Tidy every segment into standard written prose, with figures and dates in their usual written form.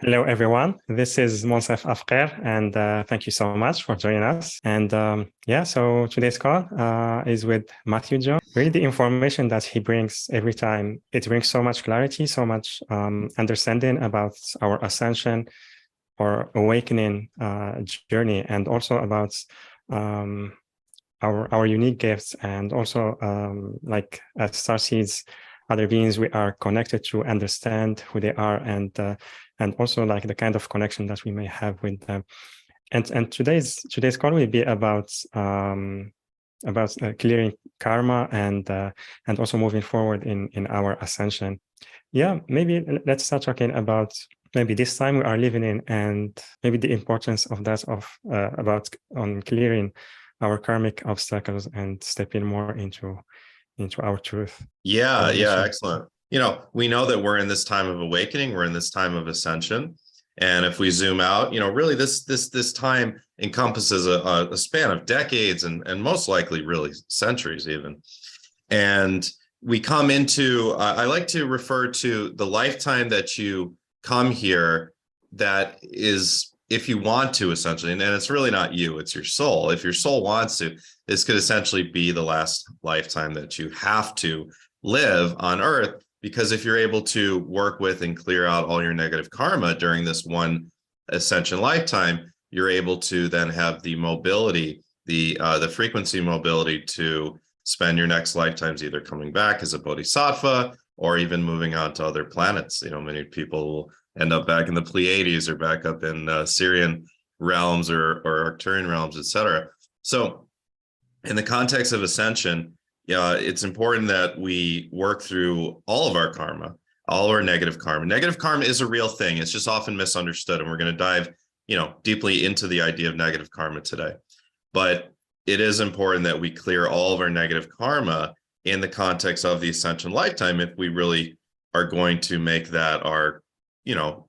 Hello, everyone. This is Moncef Afkir, and thank you so much for joining us. And so today's call is with Matthew John. Really, the information that he brings every time, it brings so much clarity, so much understanding about our ascension or awakening journey, and also about our unique gifts, and also like as starseeds, other beings we are connected to understand who they are, and also like the kind of connection that we may have with them. And today's call will be about clearing karma and also moving forward in our ascension. Yeah, maybe let's start talking about maybe this time we are living in, and maybe the importance of that, about on clearing our karmic obstacles and stepping more into our truth. Yeah, excellent. We know that we're in this time of awakening, we're in this time of ascension. And if we zoom out, really this time encompasses a span of decades and most likely really centuries even. And we come into, I like to refer to the lifetime that you come here, that is, if you want to, essentially, and it's really not you, it's your soul. If your soul wants to, this could essentially be the last lifetime that you have to live on Earth, because if you're able to work with and clear out all your negative karma during this one ascension lifetime, you're able to then have the mobility, the frequency mobility to spend your next lifetimes either coming back as a bodhisattva or even moving on to other planets. Many people will end up back in the Pleiades or back up in Syrian realms or Arcturian realms, etc. So in the context of ascension, it's important that we work through all of our karma, all of our negative karma. Negative karma is a real thing. It's just often misunderstood. And we're going to dive, deeply into the idea of negative karma today. But it is important that we clear all of our negative karma in the context of the ascension lifetime if we really are going to make that our,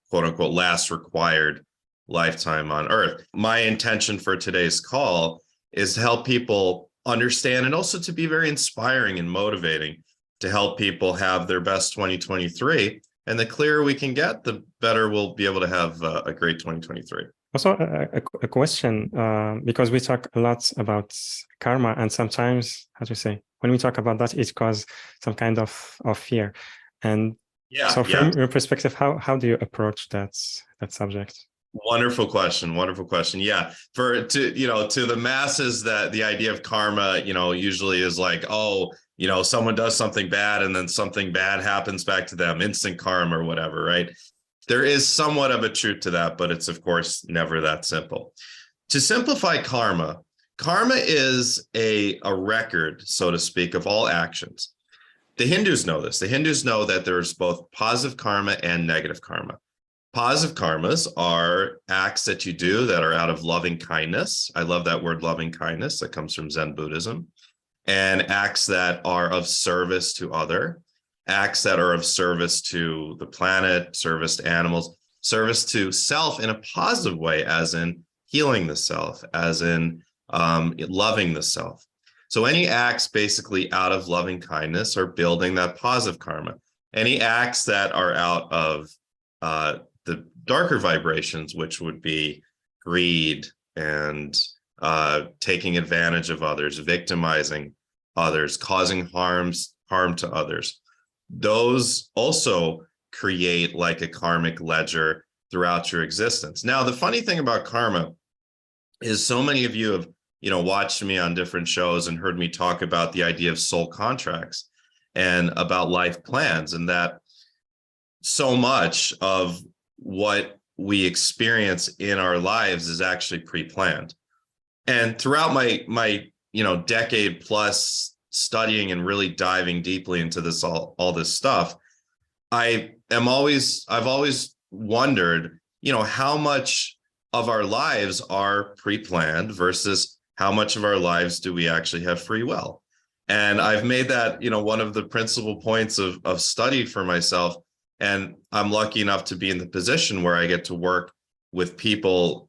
quote unquote, last required lifetime on Earth. My intention for today's call is to help people understand, and also to be very inspiring and motivating, to help people have their best 2023. And the clearer we can get, the better we'll be able to have a great 2023. Also, a question, because we talk a lot about karma, and sometimes, how to say, when we talk about that, it causes some kind of fear. And so from your perspective, how do you approach that subject? Wonderful question. Yeah. To the masses, that the idea of karma, usually is like, oh, someone does something bad and then something bad happens back to them, instant karma or whatever, right? There is somewhat of a truth to that, but it's of course never that simple. To simplify karma is a record, so to speak, of all actions. The Hindus know this. The Hindus know that there's both positive karma and negative karma. Positive karmas are acts that you do that are out of loving kindness. I love that word, loving kindness. That comes from Zen Buddhism. And acts that are of service to other, acts that are of service to the planet, service to animals, service to self in a positive way, as in healing the self, as in loving the self. So any acts basically out of loving kindness are building that positive karma. Any acts that are out of the darker vibrations, which would be greed and taking advantage of others, victimizing others, causing harm to others, those also create like a karmic ledger throughout your existence. Now, the funny thing about karma is so many of you have watched me on different shows and heard me talk about the idea of soul contracts and about life plans, and that so much of what we experience in our lives is actually pre-planned. And throughout my decade plus studying and really diving deeply into this all this stuff, I've always wondered, how much of our lives are pre-planned versus how much of our lives do we actually have free will. And I've made that, one of the principal points of study for myself. And I'm lucky enough to be in the position where I get to work with people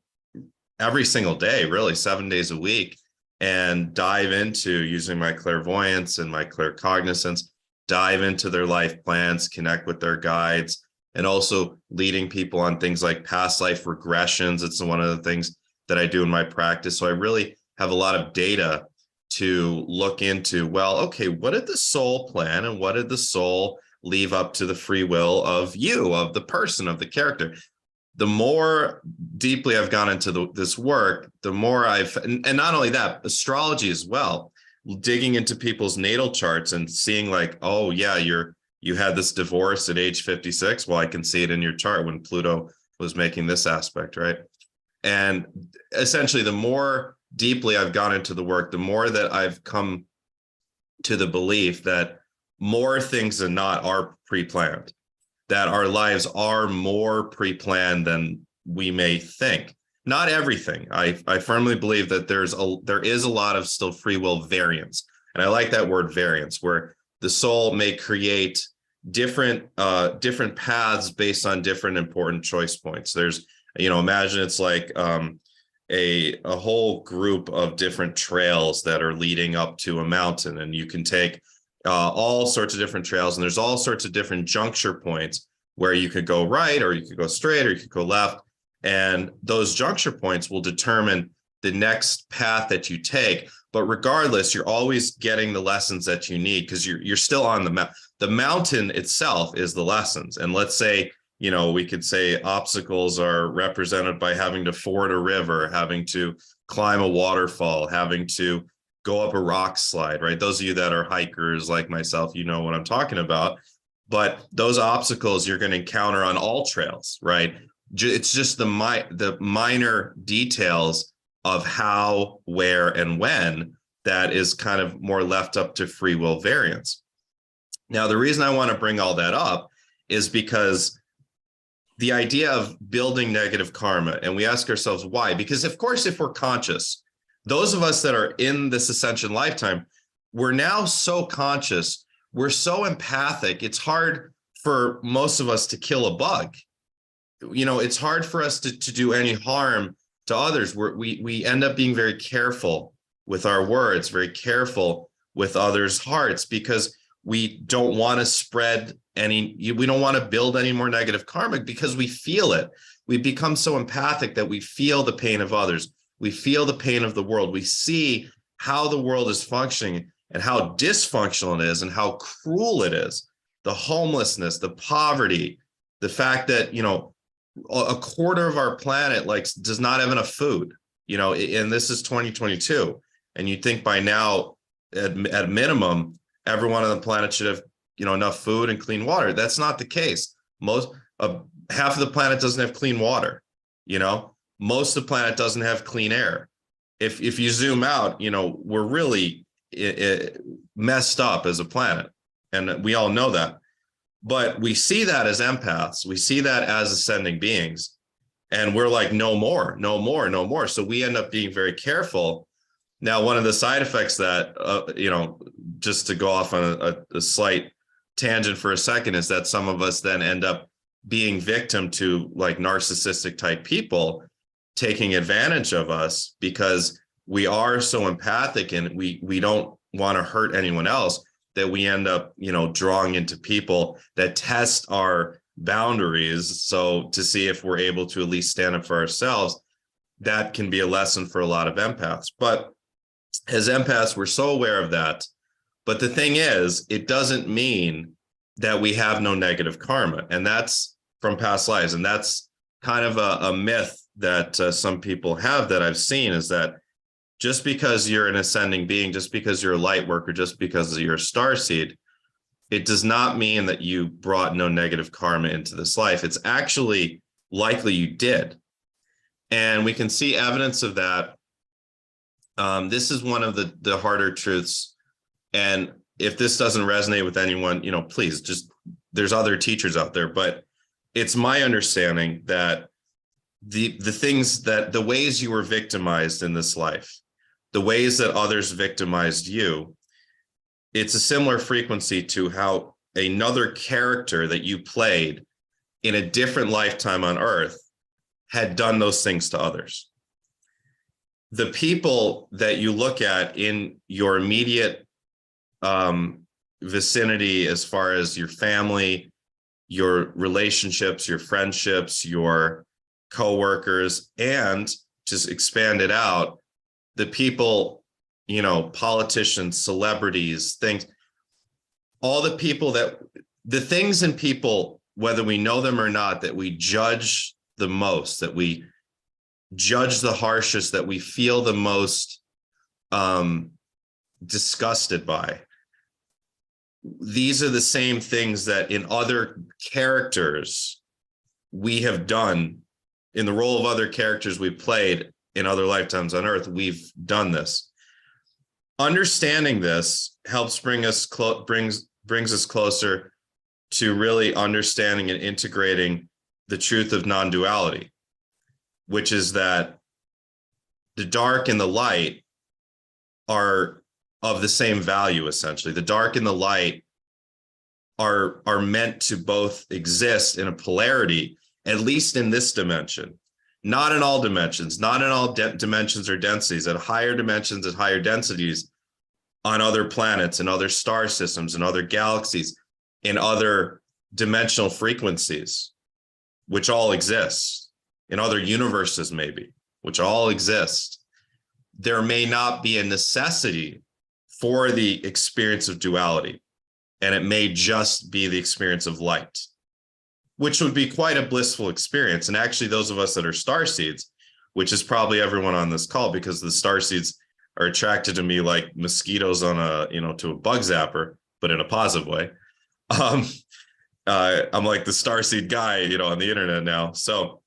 every single day, really 7 days a week, and dive into, using my clairvoyance and my claircognizance, dive into their life plans, connect with their guides, and also leading people on things like past life regressions. It's one of the things that I do in my practice. So I really have a lot of data to look into, well, okay, what did the soul plan and what did the soul leave up to the free will of you, of the person, of the character? The more deeply I've gone into this work, the more and not only that, astrology as well, digging into people's natal charts and seeing like, oh yeah, you had this divorce at age 56. Well, I can see it in your chart when Pluto was making this aspect, right? And essentially, the more deeply I've gone into the work, the more that I've come to the belief that more things than not are pre-planned, that our lives are more pre-planned than we may think. Not everything. I firmly believe that there is a lot of still free will variance. And I like that word variance, where the soul may create different paths based on different important choice points. There's, imagine it's like a whole group of different trails that are leading up to a mountain, and you can take all sorts of different trails, and there's all sorts of different juncture points where you could go right, or you could go straight, or you could go left. And those juncture points will determine the next path that you take. But regardless, you're always getting the lessons that you need, because you're still on the mountain itself is the lessons. And let's say, we could say obstacles are represented by having to ford a river, having to climb a waterfall, having to go up a rock slide, right? Those of you that are hikers like myself, you know what I'm talking about. But those obstacles you're going to encounter on all trails, right? It's just the minor details of how, where, and when that is kind of more left up to free will variance. Now, the reason I want to bring all that up is because the idea of building negative karma, and we ask ourselves why, because of course, if we're conscious, those of us that are in this ascension lifetime, we're now so conscious, we're so empathic, it's hard for most of us to kill a bug. It's hard for us to do any harm to others. We end up being very careful with our words, very careful with others' hearts, because we don't want to we don't want to build any more negative karma, because we feel it. We become so empathic that we feel the pain of others. We feel the pain of the world. We see how the world is functioning and how dysfunctional it is and how cruel it is. The homelessness, the poverty, the fact that, a quarter of our planet does not have enough food, and this is 2022. And you'd think by now, at minimum, everyone on the planet should have, enough food and clean water. That's not the case. Half of the planet doesn't have clean water. Most of the planet doesn't have clean air. If you zoom out, we're really messed up as a planet, and we all know that. But we see that as empaths. We see that as ascending beings. And we're like, no more, no more, no more. So we end up being very careful. Now, one of the side effects that, just to go off on a slight tangent for a second, is that some of us then end up being victim to like narcissistic type people taking advantage of us, because we are so empathic and we don't want to hurt anyone else, that we end up, drawing into people that test our boundaries. So to see if we're able to at least stand up for ourselves, that can be a lesson for a lot of empaths. But as empaths, we're so aware of that. But the thing is, it doesn't mean that we have no negative karma. And that's from past lives. And that's kind of a myth that some people have that I've seen, is that just because you're an ascending being, just because you're a light worker, just because you're a starseed, it does not mean that you brought no negative karma into this life. It's actually likely you did. And we can see evidence of that. This is one of the harder truths. And if this doesn't resonate with anyone, please there's other teachers out there, but it's my understanding that the ways you were victimized in this life, the ways that others victimized you, it's a similar frequency to how another character that you played in a different lifetime on Earth had done those things to others. The people that you look at in your immediate vicinity, as far as your family, your relationships, your friendships, your coworkers, and just expand it out, the people, you know, politicians, celebrities, things, all the people that, the things and people, whether we know them or not, that we judge the most, that we judge the harshest, that we feel the most disgusted by. These are the same things that in other characters we have done, in the role of other characters we played in other lifetimes on Earth. We've done this. Understanding this helps bring us brings us closer to really understanding and integrating the truth of non-duality, which is that the dark and the light are of the same value. Essentially, the dark and the light are meant to both exist in a polarity, at least in this dimension, not in all dimensions, not in all dimensions or densities, at higher dimensions, at higher densities, on other planets and other star systems and other galaxies, in other dimensional frequencies, which all exist, in other universes maybe, which all exist. There may not be a necessity for the experience of duality, and it may just be the experience of light, which would be quite a blissful experience. And actually, those of us that are starseeds, which is probably everyone on this call, because the starseeds are attracted to me like mosquitoes on a, you know, to a bug zapper, but in a positive way. I'm like the starseed guy, you know, on the internet now. So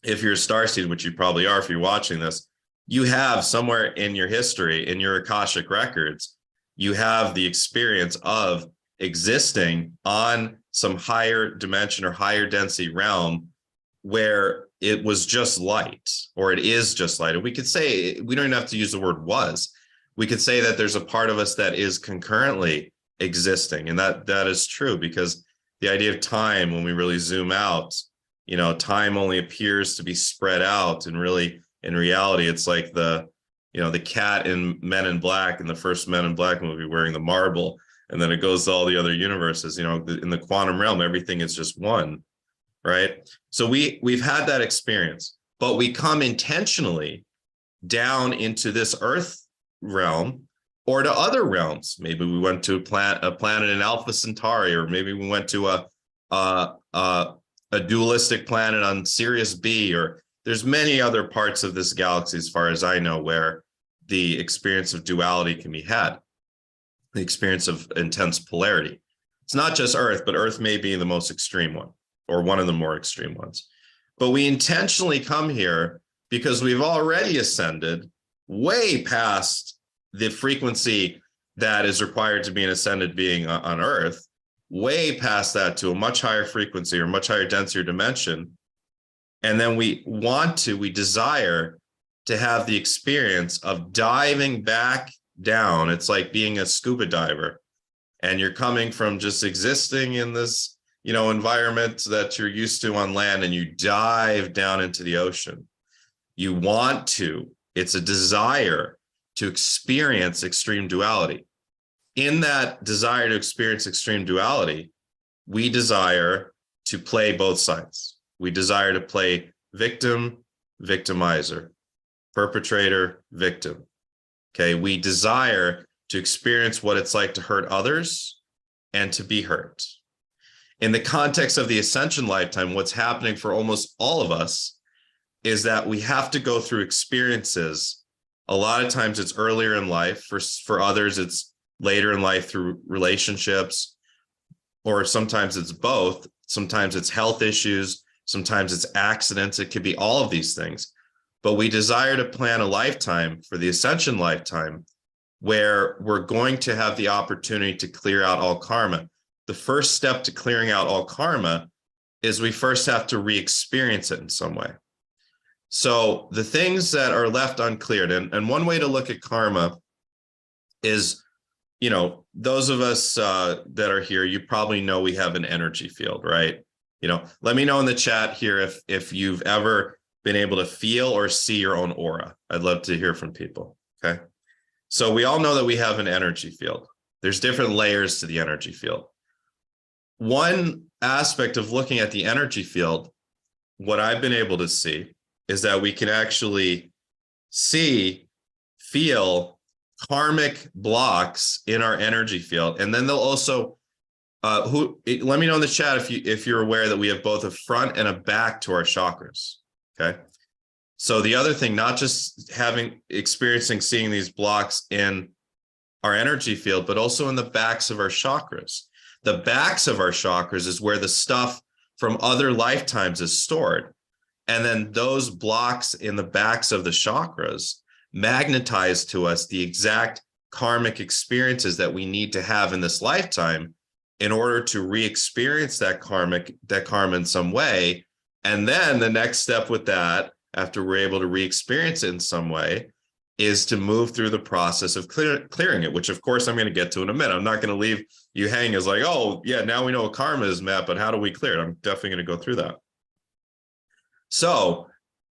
if you're a starseed, which you probably are if you're watching this, you have somewhere in your history, in your Akashic records, you have the experience of existing on some higher dimension or higher density realm where it was just light, or it is just light. And we could say, we don't even have to use the word was. We could say that there's a part of us that is concurrently existing. And that is true, because the idea of time, when we really zoom out, you know, time only appears to be spread out. And really, in reality, it's like the, you know, the cat in Men in Black, in the first Men in Black movie, wearing the marble, and then it goes to all the other universes. You know, in the quantum realm, everything is just one, right? So we've had that experience, but we come intentionally down into this Earth realm or to other realms. Maybe we went to a planet in Alpha Centauri, or maybe we went to a dualistic planet on Sirius B, or there's many other parts of this galaxy, as far as I know, where the experience of duality can be had, the experience of intense polarity. It's not just Earth, but Earth may be the most extreme one, or one of the more extreme ones. But we intentionally come here because we've already ascended way past the frequency that is required to be an ascended being on Earth, way past that to a much higher frequency or much higher density or dimension. And then we desire to have the experience of diving back down. It's like being a scuba diver, and you're coming from just existing in this, you know, environment that you're used to on land, and you dive down into the ocean. You want to, it's a desire to experience extreme duality. In that desire to experience extreme duality, we desire to play both sides. We desire to play victim, victimizer, perpetrator, victim. Okay, we desire to experience what it's like to hurt others and to be hurt. In the context of the Ascension lifetime, what's happening for almost all of us is that we have to go through experiences. A lot of times it's earlier in life. For others, it's later in life through relationships, or sometimes it's both. Sometimes it's health issues. Sometimes it's accidents. It could be all of these things. But we desire to plan a lifetime for the Ascension lifetime where we're going to have the opportunity to clear out all karma. The first step to clearing out all karma is we first have to re-experience it in some way. So the things that are left uncleared, and one way to look at karma is, you know, those of us that are here, you probably know we have an energy field, right? You know, let me know in the chat here if you've ever been able to feel or see your own aura. I'd love to hear from people, okay? So we all know that we have an energy field. There's different layers to the energy field. One aspect of looking at the energy field, what I've been able to see is that we can actually feel karmic blocks in our energy field. And then they'll also, let me know in the chat if you're aware that we have both a front and a back to our chakras. Okay. So the other thing, not just seeing these blocks in our energy field, but also in the backs of our chakras. The backs of our chakras is where the stuff from other lifetimes is stored. And then those blocks in the backs of the chakras magnetize to us the exact karmic experiences that we need to have in this lifetime in order to re-experience that karma in some way. And then the next step with that, after we're able to re-experience it in some way, is to move through the process of clearing it, which of course I'm going to get to in a minute. I'm not going to leave you hanging as like, oh yeah, now we know what karma is, Matt, but how do we clear it? I'm definitely going to go through that. So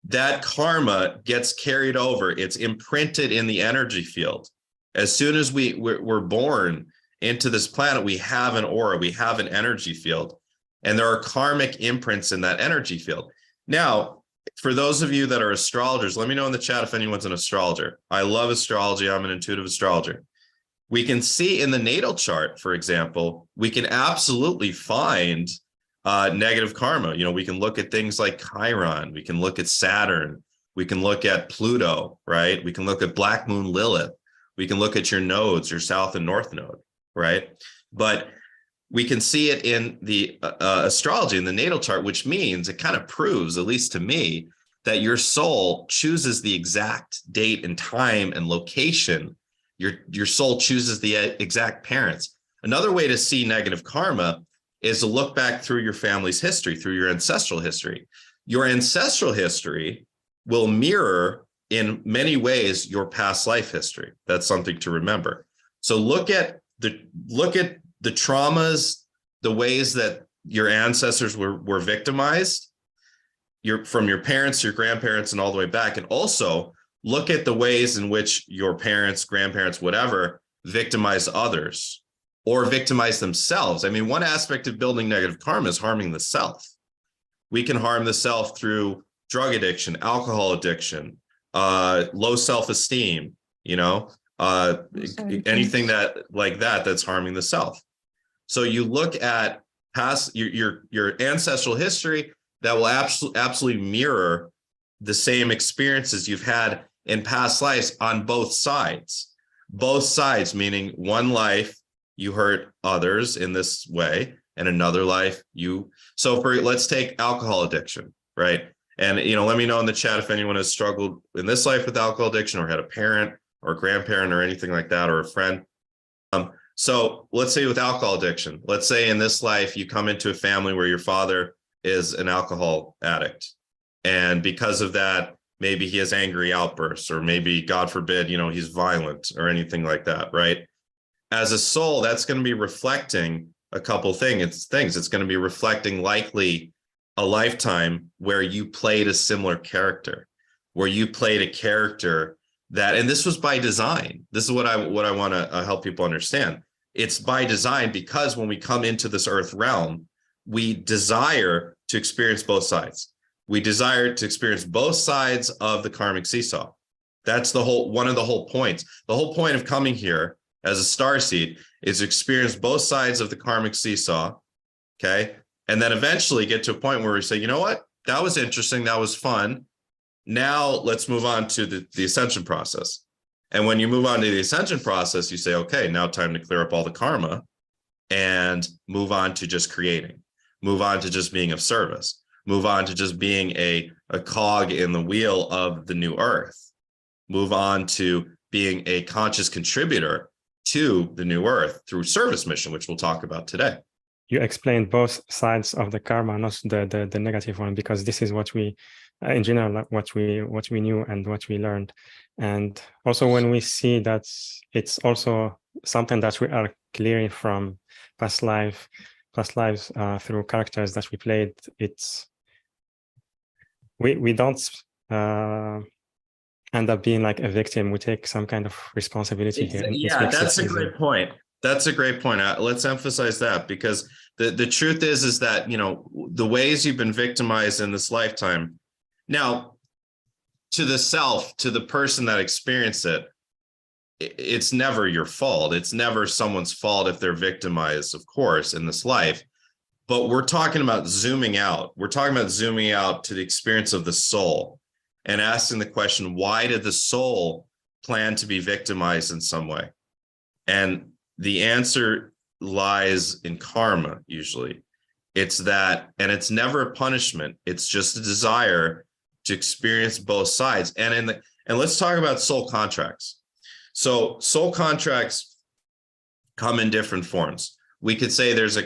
that karma gets carried over. It's imprinted in the energy field. As soon as we're born into this planet, we have an aura, we have an energy field, and there are karmic imprints in that energy field. Now, for those of you that are astrologers, let me know in the chat if anyone's an astrologer. I love astrology. I'm an intuitive astrologer. We can see in the natal chart, for example, we can absolutely find negative karma. You know, we can look at things like Chiron. We can look at Saturn. We can look at Pluto, right? We can look at Black Moon Lilith. We can look at your nodes, your south and north node, right? But we can see it in the astrology, in the natal chart, which means it kind of proves, at least to me, that your soul chooses the exact date and time and location. Your soul chooses the exact parents. Another way to see negative karma is to look back through your family's history, through your ancestral history. Your ancestral history will mirror in many ways your past life history. That's something to remember. So look at the traumas, the ways that your ancestors were victimized, from your parents, your grandparents, and all the way back. And also look at the ways in which your parents, grandparents, whatever, victimize others or victimize themselves. I mean, one aspect of building negative karma is harming the self. We can harm the self through drug addiction, alcohol addiction, low self-esteem, anything that's harming the self. So you look at past your ancestral history that will absolutely mirror the same experiences you've had in past lives on both sides. Both sides, meaning one life you hurt others in this way, and another life let's take alcohol addiction, right? And let me know in the chat if anyone has struggled in this life with alcohol addiction or had a parent or a grandparent or anything like that, or a friend. So let's say with alcohol addiction, let's say in this life you come into a family where your father is an alcohol addict, and because of that, maybe he has angry outbursts, or maybe, God forbid, he's violent or anything like that, right? As a soul, that's going to be reflecting a couple things. It's going to be reflecting likely a lifetime where you played a similar character, where you played a character that, and this was by design. This is what I want to help people understand. It's by design, because when we come into this earth realm, we desire to experience both sides. We desire to experience both sides of the karmic seesaw. That's one of the whole points. The whole point of coming here as a starseed is to experience both sides of the karmic seesaw, okay? And then eventually get to a point where we say, you know what? That was interesting. That was fun. Now let's move on to the ascension process. And when you move on to the ascension process, you say, okay, now time to clear up all the karma and move on to just creating, move on to just being of service, move on to just being a cog in the wheel of the new earth, move on to being a conscious contributor to the new earth through service mission, which we'll talk about today. You explained both sides of the karma, not the negative one, because this is what we, in general, what we knew and what we learned. And also when we see that it's also something that we are clearing from past lives through characters that we played, we don't end up being like a victim. We take some kind of responsibility here. Yeah, that's a great point. That's a great point. Let's emphasize that, because the truth is that, you know, the ways you've been victimized in this lifetime. Now, to the self, to the person that experienced it, it's never your fault. It's never someone's fault if they're victimized, of course, in this life. But we're talking about zooming out. We're talking about zooming out to the experience of the soul and asking the question, why did the soul plan to be victimized in some way? And the answer lies in karma, usually. It's that, and it's never a punishment. It's just a desire to experience both sides. And let's talk about soul contracts. So soul contracts come in different forms. We could say there's a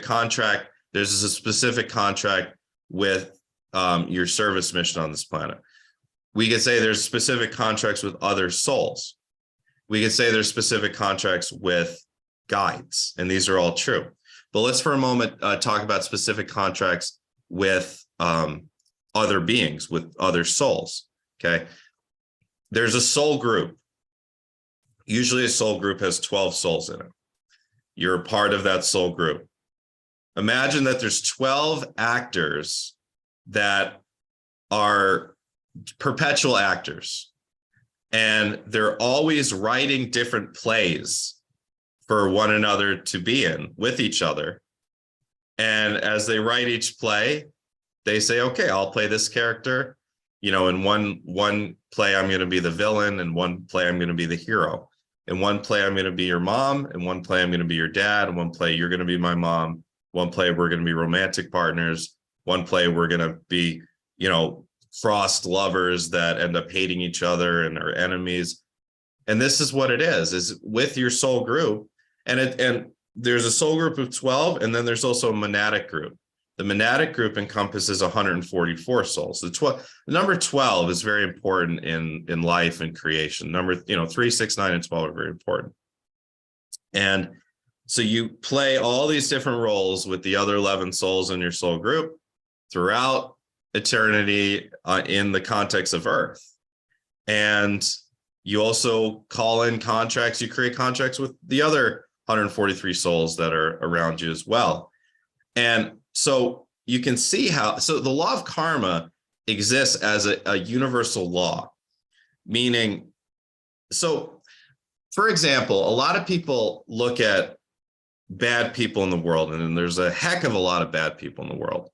specific contract with your service mission on this planet. We could say there's specific contracts with other souls. We could say there's specific contracts with guides, and these are all true. But let's for a moment talk about specific contracts with other beings, with other souls, okay? There's a soul group. Usually a soul group has 12 souls in it. You're a part of that soul group. Imagine that there's 12 actors that are perpetual actors, and they're always writing different plays for one another to be in with each other. And as they write each play, they say, okay, I'll play this character. You know, in one play, I'm going to be the villain. In one play, I'm going to be the hero. In one play, I'm going to be your mom. In one play, I'm going to be your dad. In one play, you're going to be my mom. One play, we're going to be romantic partners. One play, we're going to be, you know, frost lovers that end up hating each other and are enemies. And this is what it is with your soul group. And there's a soul group of 12, and then there's also a monadic group. The monadic group encompasses 144 souls. The number 12 is very important in life and creation. Number, 3, 6, 9, and 12 are very important. And so you play all these different roles with the other 11 souls in your soul group throughout eternity in the context of Earth. And you also call in contracts, you create contracts with the other 143 souls that are around you as well. And so you can see so the law of karma exists as a universal law, meaning, so for example, a lot of people look at bad people in the world, and there's a heck of a lot of bad people in the world.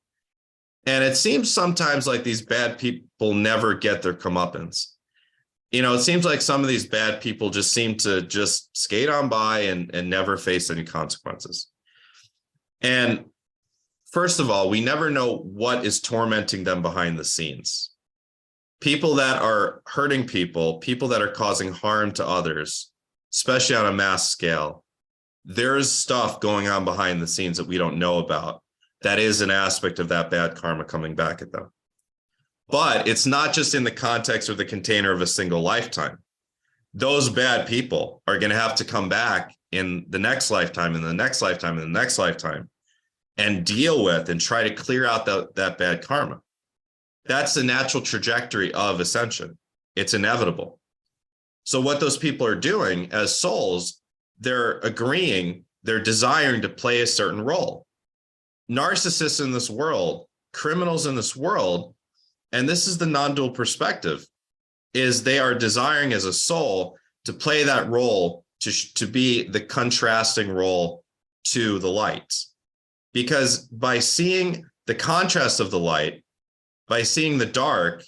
And it seems sometimes like these bad people never get their comeuppance. It seems like some of these bad people just seem to just skate on by and never face any consequences. And first of all, we never know what is tormenting them behind the scenes. People that are hurting people that are causing harm to others, especially on a mass scale, there's stuff going on behind the scenes that we don't know about. That is an aspect of that bad karma coming back at them. But it's not just in the context or the container of a single lifetime. Those bad people are going to have to come back in the next lifetime, and the next lifetime, and the next lifetime, and deal with and try to clear out that bad karma. That's the natural trajectory of ascension. It's inevitable. So what those people are doing as souls, they're desiring to play a certain role. Narcissists in this world, criminals in this world, and this is the non-dual perspective, is they are desiring as a soul to play that role, to be the contrasting role to the light. Because by seeing the contrast of the light, by seeing the dark,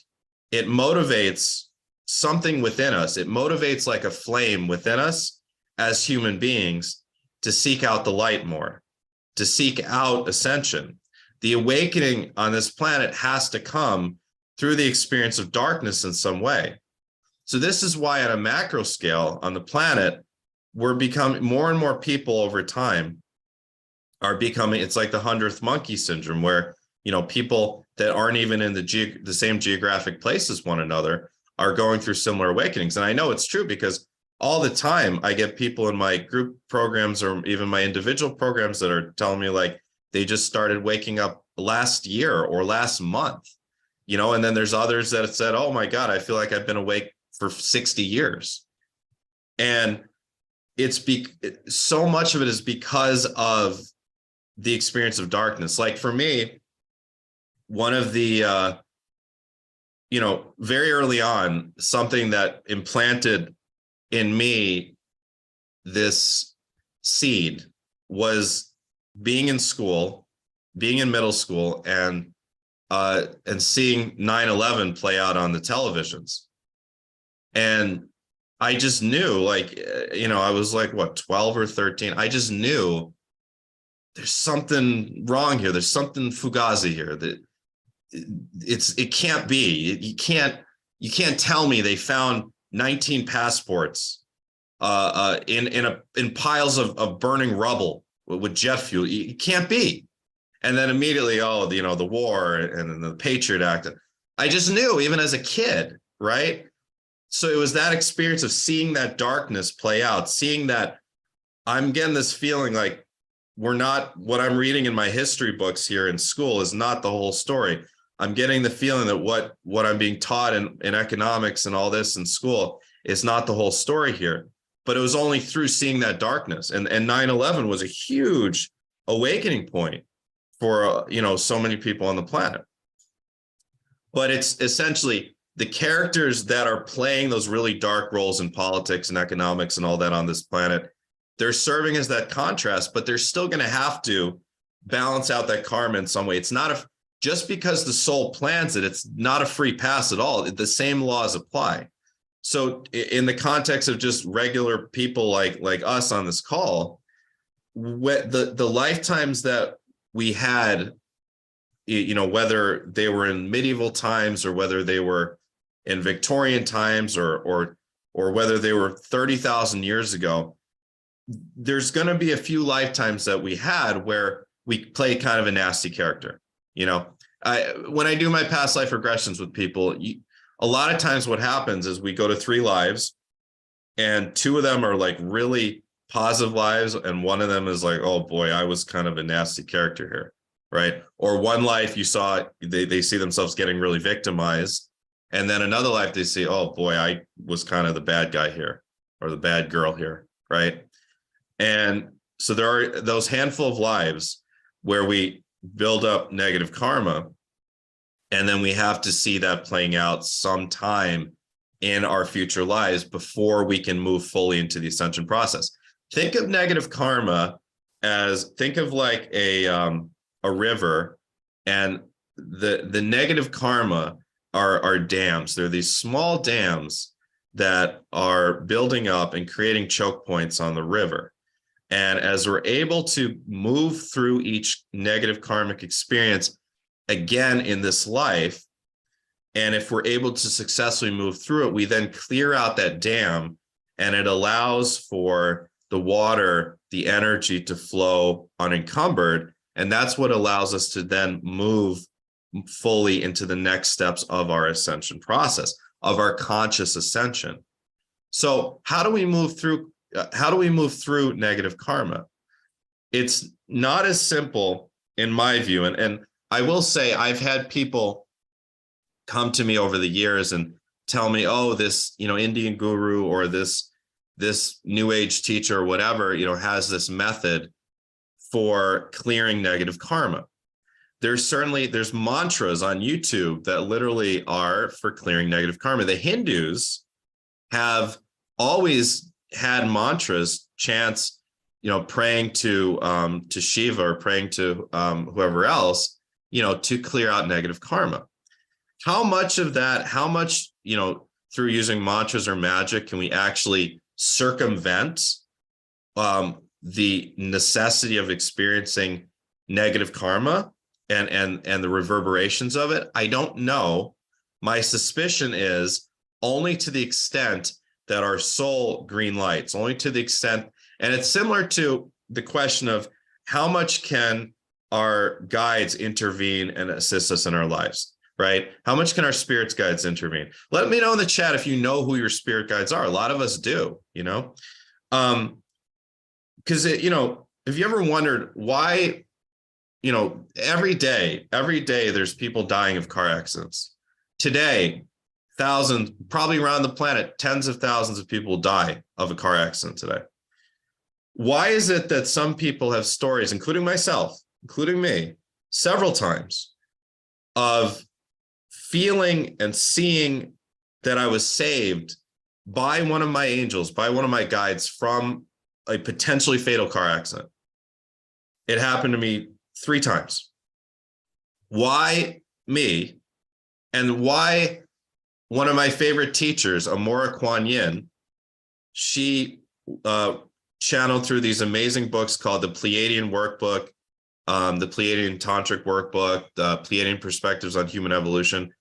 it motivates something within us. It motivates like a flame within us as human beings to seek out the light more, to seek out ascension. The awakening on this planet has to come through the experience of darkness in some way. So this is why at a macro scale on the planet, we're becoming more and more people over time are becoming, it's like the 100th monkey syndrome, where, people that aren't even in the same geographic place as one another are going through similar awakenings. And I know it's true because all the time I get people in my group programs or even my individual programs that are telling me like they just started waking up last year or last month, and then there's others that have said, oh my God, I feel like I've been awake for 60 years. And so much of it is because of the experience of darkness. Like for me, one of the very early on, something that implanted in me this seed was being in school, being in middle school, and seeing 9/11 play out on the televisions. And I just knew, like, I was like, what, 12 or 13? I just knew there's something wrong here. There's something fugazi here. That it can't be. You can't tell me they found 19 passports in piles of burning rubble with jet fuel. It can't be. And then immediately, the war and then the Patriot Act. I just knew, even as a kid, right? So it was that experience of seeing that darkness play out, seeing that I'm getting this feeling like what I'm reading in my history books here in school is not the whole story. I'm getting the feeling that what I'm being taught in economics and all this in school is not the whole story here. But it was only through seeing that darkness. And 9/11 was a huge awakening point for, so many people on the planet. But it's essentially the characters that are playing those really dark roles in politics and economics and all that on this planet, they're serving as that contrast, but they're still going to have to balance out that karma in some way. It's not just because the soul plans it, it's not a free pass at all. The same laws apply. So in the context of just regular people like us on this call, the lifetimes that we had, whether they were in medieval times or whether they were in Victorian times or whether they were 30,000 years ago, there's going to be a few lifetimes that we had where we play kind of a nasty character. When I do my past life regressions with people, a lot of times what happens is we go to 3 lives and 2 of them are like really positive lives. And one of them is like, oh boy, I was kind of a nasty character here. Right. Or one life you saw, they see themselves getting really victimized. And then another life they see, oh boy, I was kind of the bad guy here or the bad girl here. Right. And so there are those handful of lives where we build up negative karma. And then we have to see that playing out sometime in our future lives before we can move fully into the ascension process. Think of negative karma think of like a river, and the negative karma are dams. They're these small dams that are building up and creating choke points on the river. And as we're able to move through each negative karmic experience again in this life, and if we're able to successfully move through it, we then clear out that dam, and it allows for the water, the energy to flow unencumbered. And that's what allows us to then move fully into the next steps of our ascension process, of our conscious ascension. So how do we move through negative karma? It's not as simple in my view. And I will say I've had people come to me over the years and tell me, oh, this, Indian guru or this new age teacher or whatever, has this method for clearing negative karma. There's mantras on YouTube that literally are for clearing negative karma. The Hindus have always had mantras, chants, praying to Shiva or praying to whoever else, to clear out negative karma. How much, through using mantras or magic, can we actually circumvent the necessity of experiencing negative karma and the reverberations of it? I don't know. My suspicion is only to the extent that our soul green lights, only to the extent, and it's similar to the question of how much can our guides intervene and assist us in our lives, right? How much can our spirit guides intervene? Let me know in the chat if you know who your spirit guides are. A lot of us do, because if you ever wondered why, every day there's people dying of car accidents. Today, thousands, probably around the planet, tens of thousands of people die of a car accident today. Why is it that some people have stories, including myself, including me, several times, of feeling and seeing that I was saved by one of my angels, by one of my guides from a potentially fatal car accident? It happened to me 3 times. Why me? And why one of my favorite teachers, Amora Kuan Yin, she channeled through these amazing books called the Pleiadian Workbook, the Pleiadian Tantric Workbook, the Pleiadian Perspectives on Human Evolution.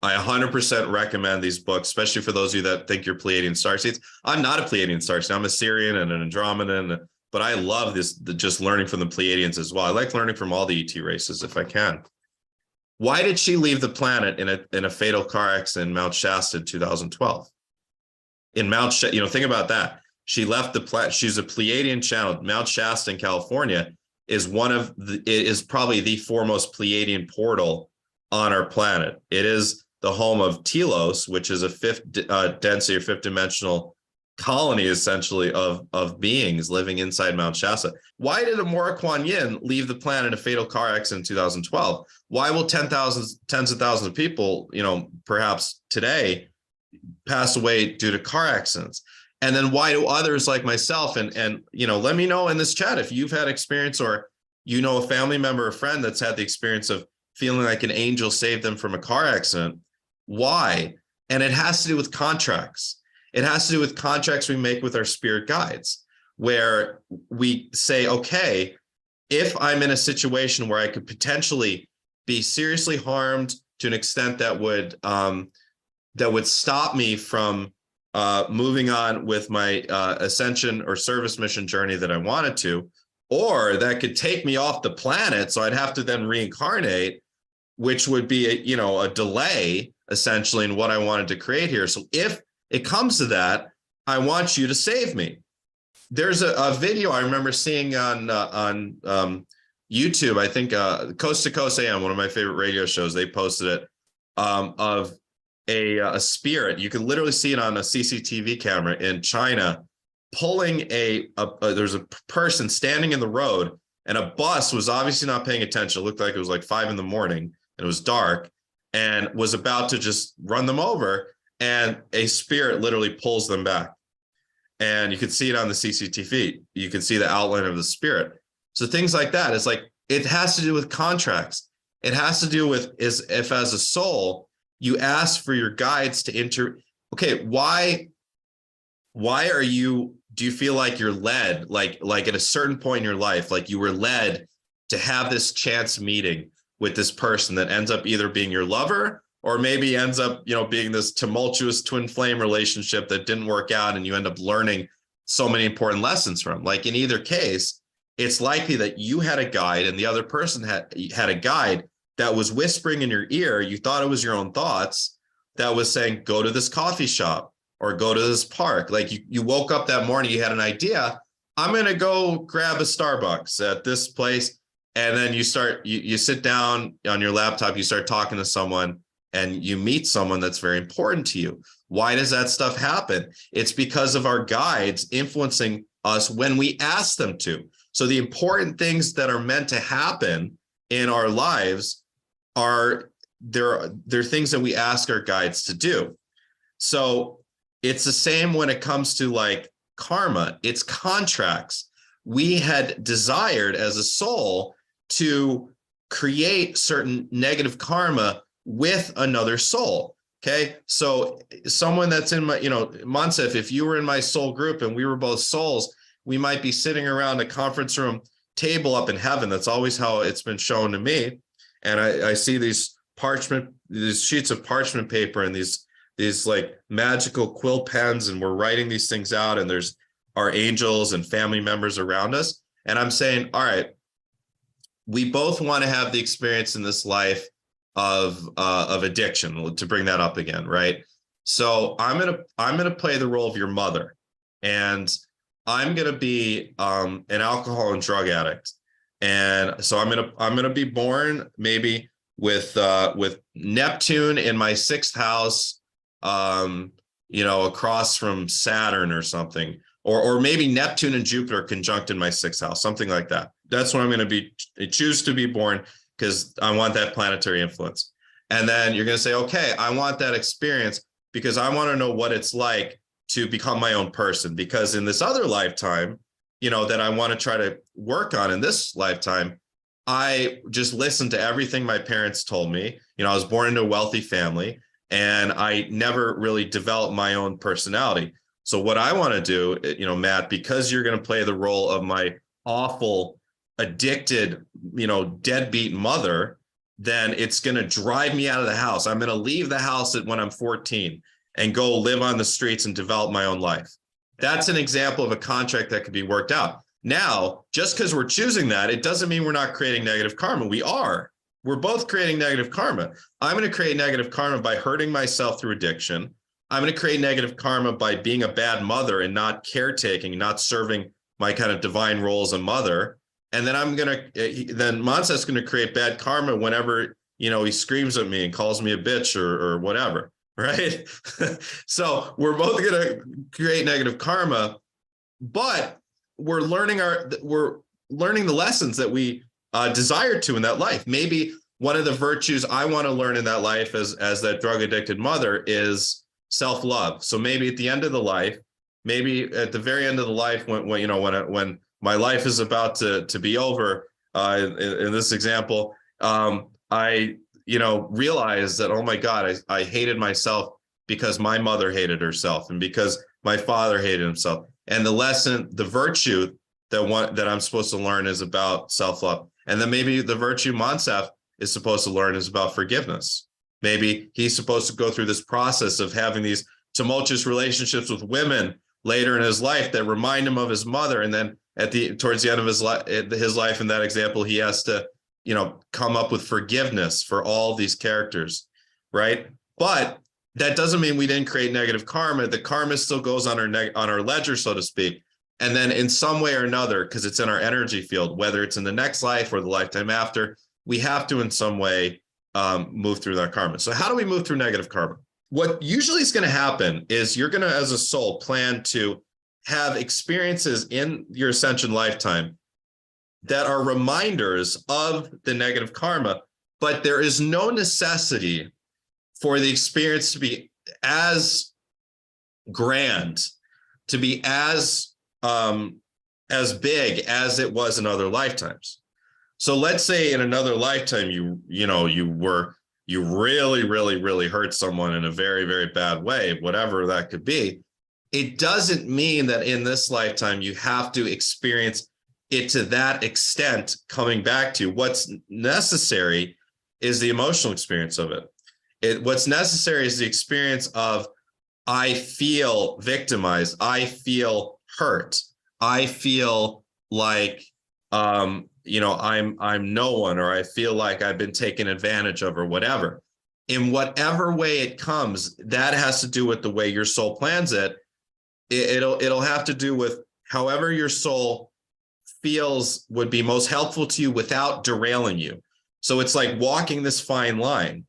I 100% recommend these books, especially for those of you that think you're Pleiadian starseeds. I'm not a Pleiadian starseed. I'm a Sirian and an Andromedan, but I love this, just learning from the Pleiadians as well. I like learning from all the ET races if I can. Why did she leave the planet in a fatal car accident in Mount Shasta in 2012? In Mount Shasta, think about that. She left the planet. She's a Pleiadian channel. Mount Shasta in California is probably the foremost Pleiadian portal on our planet. It is the home of Telos, which is a fifth density or fifth dimensional colony, essentially, of beings living inside Mount Shasta. Why did Amora Kuan Yin leave the planet in a fatal car accident in 2012? Why will tens of thousands of people, perhaps today, pass away due to car accidents? And then why do others like myself, and let me know in this chat if you've had experience, or a family member or friend that's had the experience of feeling like an angel saved them from a car accident. Why? And it has to do with contracts. It has to do with contracts we make with our spirit guides, where we say, okay, if I'm in a situation where I could potentially be seriously harmed to an extent that would stop me from moving on with my ascension or service mission journey that I wanted to, or that could take me off the planet, so I'd have to then reincarnate, which would be a delay essentially in what I wanted to create here. So if it comes to that, I want you to save me. There's a video I remember seeing on YouTube. I think Coast to Coast AM, one of my favorite radio shows, they posted it, of a spirit. You can literally see it on a CCTV camera in China, pulling there's a person standing in the road, and a bus was obviously not paying attention. It looked like it was like 5 a.m. and it was dark, and was about to just run them over. And a spirit literally pulls them back. And you can see it on the CCTV. You can see the outline of the spirit. So things like that. It's like, it has to do with contracts. It has to do with if as a soul, you ask for your guides to okay, why do you feel like you're led, like at a certain point in your life, like you were led to have this chance meeting with this person that ends up either being your lover, or maybe ends up, being this tumultuous twin flame relationship that didn't work out, and you end up learning so many important lessons from. Like, in either case, it's likely that you had a guide and the other person had a guide that was whispering in your ear. You thought it was your own thoughts that was saying, go to this coffee shop or go to this park. Like, you woke up that morning, you had an idea, I'm going to go grab a Starbucks at this place. And then you sit down on your laptop, you start talking to someone, and you meet someone that's very important to you. Why does that stuff happen? It's because of our guides influencing us when we ask them to. So the important things that are meant to happen in our lives are things that we ask our guides to do. So it's the same when it comes to like karma. It's contracts. We had desired as a soul to create certain negative karma with another soul. Okay. So someone that's in my, Moncef, if you were in my soul group and we were both souls, we might be sitting around a conference room table up in heaven. That's always how it's been shown to me. And I see these sheets of parchment paper and these like magical quill pens, and we're writing these things out, and there's our angels and family members around us. And I'm saying, all right, we both want to have the experience in this life of addiction, to bring that up again, right? So I'm gonna play the role of your mother, and I'm gonna be an alcohol and drug addict, and so I'm gonna be born maybe with Neptune in my 6th house, across from Saturn or something, or maybe Neptune and Jupiter conjunct in my 6th house, something like that. That's when I'm going to choose to be born, because I want that planetary influence. And then you're going to say, okay, I want that experience because I want to know what it's like to become my own person. Because in this other lifetime, that I want to try to work on in this lifetime, I just listened to everything my parents told me. I was born into a wealthy family, and I never really developed my own personality. So what I want to do, Matt, because you're going to play the role of my awful, addicted, deadbeat mother, then it's going to drive me out of the house. I'm going to leave the house when I'm 14 and go live on the streets and develop my own life. That's an example of a contract that could be worked out. Now, just because we're choosing that, it doesn't mean we're not creating negative karma. We are. We're both creating negative karma. I'm going to create negative karma by hurting myself through addiction. I'm going to create negative karma by being a bad mother and not caretaking, not serving my kind of divine role as a mother. And then then Moncef's going to create bad karma whenever, he screams at me and calls me a bitch or whatever, right? So we're both going to create negative karma, but we're learning the lessons that we desire to in that life. Maybe one of the virtues I want to learn in that life as that drug addicted mother is self-love. So maybe at the end of the life, maybe at the very end of the life, when my life is about to be over, in this example, I realize that, oh my God, I hated myself because my mother hated herself and because my father hated himself. And the virtue that I'm supposed to learn is about self-love. And then maybe the virtue Moncef is supposed to learn is about forgiveness. Maybe he's supposed to go through this process of having these tumultuous relationships with women later in his life that remind him of his mother. And then towards the end of his life, in that example, he has to, come up with forgiveness for all these characters, right? But that doesn't mean we didn't create negative karma. The karma still goes on our ledger, so to speak. And then in some way or another, because it's in our energy field, whether it's in the next life or the lifetime after, we have to in some way move through that karma. So how do we move through negative karma? What usually is going to happen is you're going to, as a soul, plan to have experiences in your ascension lifetime that are reminders of the negative karma, but there is no necessity for the experience to be as grand, to be as big as it was in other lifetimes. So let's say in another lifetime, you really, really, really hurt someone in a very, very bad way, whatever that could be. It doesn't mean that in this lifetime, you have to experience it to that extent coming back to you. What's necessary is the emotional experience of it. What's necessary is the experience of, I feel victimized. I feel hurt. I feel like, I'm no one, or I feel like I've been taken advantage of, or whatever. In whatever way it comes, that has to do with the way your soul plans it. It'll have to do with however your soul feels would be most helpful to you without derailing you. So it's like walking this fine line.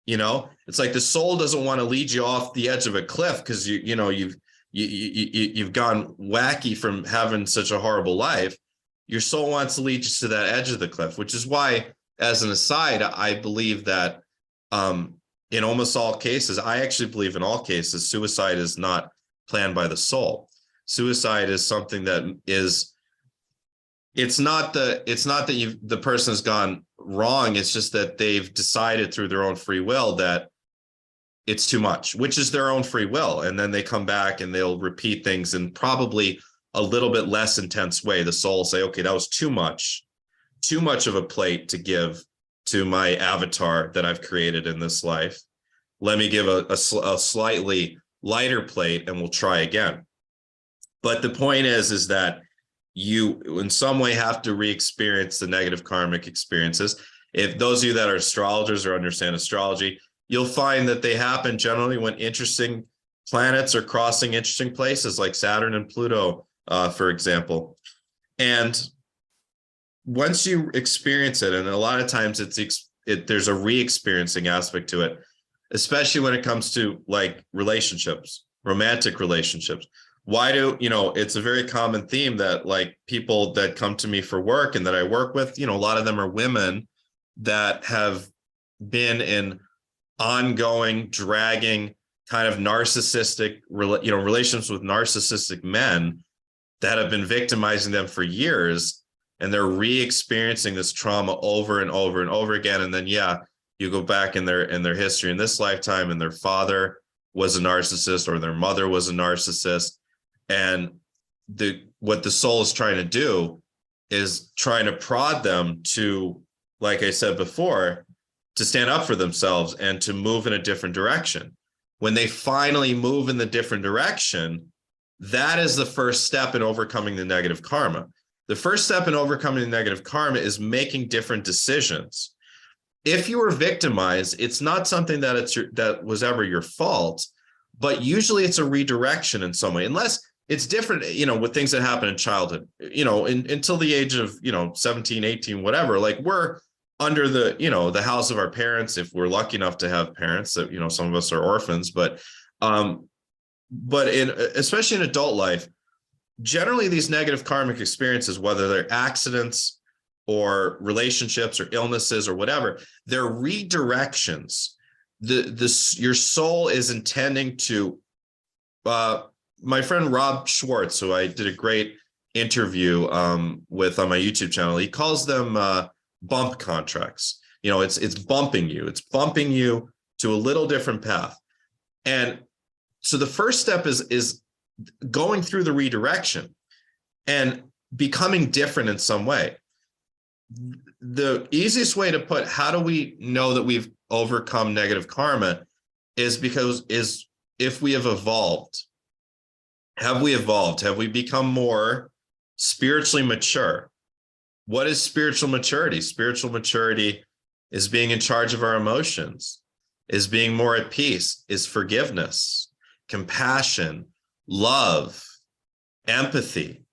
It's like the soul doesn't want to lead you off the edge of a cliff because you've gone wacky from having such a horrible life. Your soul wants to lead you to that edge of the cliff, which is why, as an aside, I believe that in almost all cases, I actually believe in all cases, suicide is not planned by the soul. Suicide is something that is, it's not that the person has gone wrong. It's just that they've decided through their own free will that it's too much, which is their own free will. And then they come back and they'll repeat things in probably a little bit less intense way. The soul will say, okay, that was too much of a plate to give to my avatar that I've created in this life. Let me give a slightly lighter plate and we'll try again. But the point is that you in some way have to re-experience the negative karmic experiences. If those of you that are astrologers or understand astrology, you'll find that they happen generally when interesting planets are crossing interesting places like Saturn and Pluto, for example. And once you experience it, and a lot of times there's a re-experiencing aspect to it, especially when it comes to like relationships, romantic relationships. Why do, it's a very common theme that like people that come to me for work and that I work with, a lot of them are women that have been in ongoing, dragging kind of narcissistic, relationships with narcissistic men that have been victimizing them for years. And they're re-experiencing this trauma over and over and over again. And then, you go back in their history in this lifetime, and their father was a narcissist or their mother was a narcissist. And what the soul is trying to do is trying to prod them to, like I said before, to stand up for themselves and to move in a different direction. When they finally move in the different direction, that is the first step in overcoming the negative karma. The first step in overcoming the negative karma is making different decisions. If you were victimized, it's not something that was ever your fault, but usually it's a redirection in some way, unless it's different, with things that happen in childhood, until the age of, 17, 18, whatever, like we're under the house of our parents, if we're lucky enough to have parents that, some of us are orphans, but especially in adult life, generally these negative karmic experiences, whether they're accidents or relationships or illnesses or whatever, they're redirections. Your soul is intending to, my friend Rob Schwartz, who I did a great interview with on my YouTube channel, he calls them bump contracts. It's bumping you. It's bumping you to a little different path. And so the first step is going through the redirection and becoming different in some way. The easiest way to put how do we know that we've overcome negative karma is if we have evolved. Have we evolved? Have we become more spiritually mature? What is spiritual maturity? Spiritual maturity is being in charge of our emotions, is being more at peace, is forgiveness, compassion, love, empathy.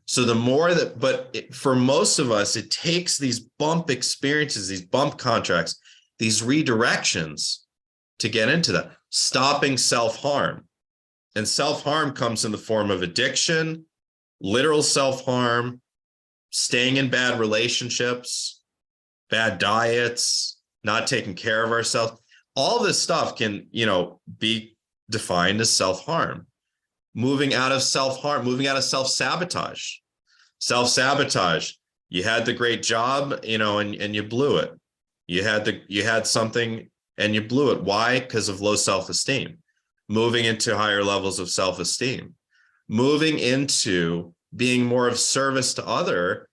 So the more that, for most of us, it takes these bump experiences, these bump contracts, these redirections to get into that, stopping self-harm. And self-harm comes in the form of addiction, literal self-harm, staying in bad relationships, bad diets, not taking care of ourselves. All this stuff can, be defined as self-harm. Moving out of self-harm, moving out of self-sabotage. Self-sabotage. You had the great job, and you blew it. You had something and you blew it. Why? Because of low self-esteem. Moving into higher levels of self-esteem. Moving into being more of service to others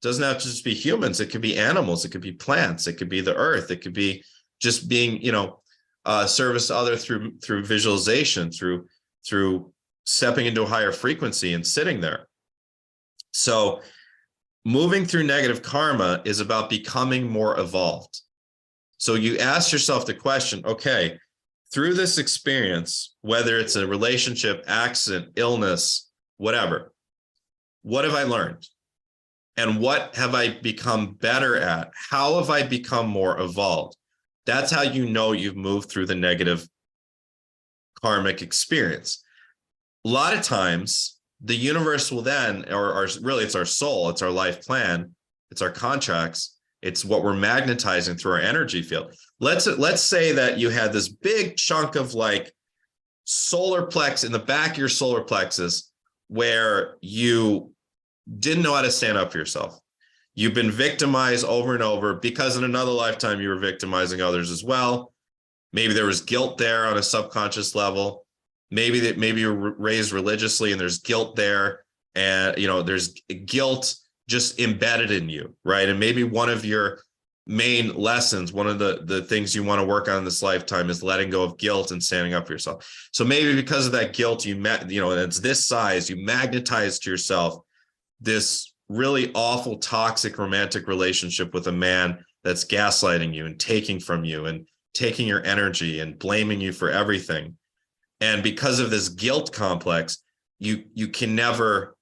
doesn't have to just be humans. It could be animals. It could be plants. It could be the earth. It could be just being, service to others through visualization, through stepping into a higher frequency and sitting there. So moving through negative karma is about becoming more evolved. So you ask yourself the question, okay, through this experience, whether it's a relationship, accident, illness, whatever, what have I learned? And what have I become better at? How have I become more evolved? That's how you know you've moved through the negative karmic experience. A lot of times, the universe will then, or really it's our soul, it's our life plan, it's our contracts, it's what we're magnetizing through our energy field. Let's say that you had this big chunk of like solar plex in the back of your solar plexus where you didn't know how to stand up for yourself. You've been victimized over and over because in another lifetime you were victimizing others as well. Maybe there was guilt there on a subconscious level. Maybe you were raised religiously and there's guilt there, and there's guilt just embedded in you, right? And maybe one of your main lessons, one of the things you want to work on in this lifetime is letting go of guilt and standing up for yourself. So maybe because of that guilt, and it's this size, you magnetize to yourself this really awful, toxic, romantic relationship with a man that's gaslighting you and taking from you and taking your energy and blaming you for everything. And because of this guilt complex, you can never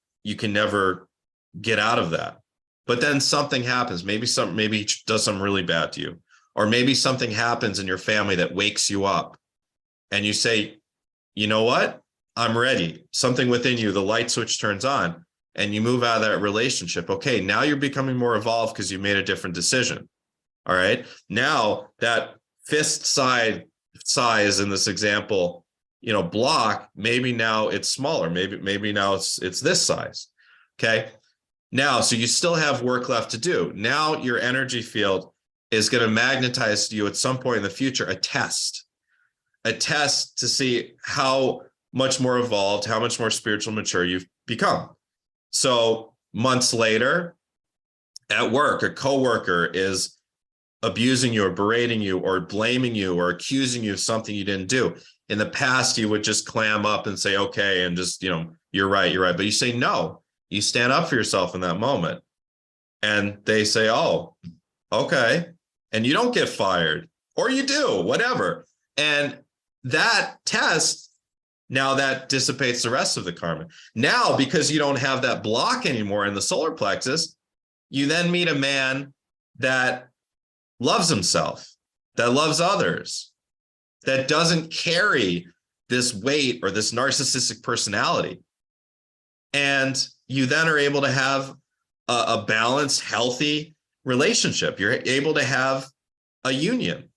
get out of that. But then something happens. Maybe he does something really bad to you, or maybe something happens in your family that wakes you up, and you say, you know what? I'm ready. Something within you, the light switch turns on and you move out of that relationship. Okay, now you're becoming more evolved because you made a different decision. All right. Now that fist size in this example, block, maybe now it's smaller. Maybe now it's this size. Okay. Now, so you still have work left to do. Now your energy field is going to magnetize to you at some point in the future a test to see how much more evolved, how much more spiritual mature you've become. So months later, at work, a coworker is abusing you or berating you or blaming you or accusing you of something you didn't do. In the past, you would just clam up and say, okay, and just, you're right. But you say no. You stand up for yourself in that moment. And they say, oh, okay. And you don't get fired, or you do, whatever. And that test, now that dissipates the rest of the karma. Now, because you don't have that block anymore in the solar plexus, you then meet a man that loves himself, that loves others, that doesn't carry this weight or this narcissistic personality. And you then are able to have a balanced, healthy relationship. You're able to have a union,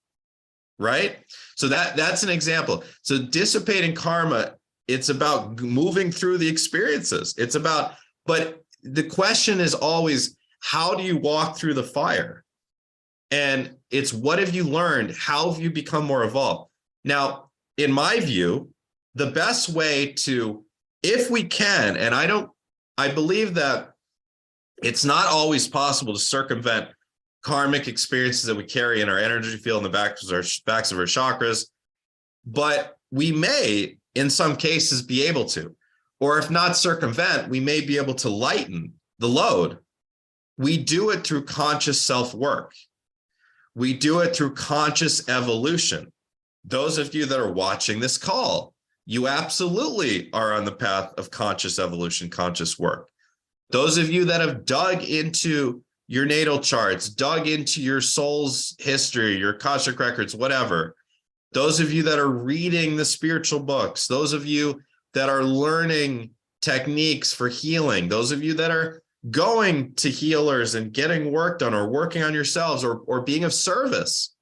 right? So that's an example. So dissipating karma, it's about moving through the experiences. But the question is always, how do you walk through the fire? And it's, what have you learned? How have you become more evolved? Now, in my view, the best way to, if we can, and I believe that it's not always possible to circumvent karmic experiences that we carry in our energy field in the backs of our chakras, but we may, in some cases, be able to, or if not circumvent, we may be able to lighten the load. We do it through conscious self-work. We do it through conscious evolution. Those of you that are watching this call, you absolutely are on the path of conscious evolution, conscious work. Those of you that have dug into your natal charts, dug into your soul's history, your Akashic records, whatever. Those of you that are reading the spiritual books, those of you that are learning techniques for healing, those of you that are going to healers and getting work done or working on yourselves or being of service,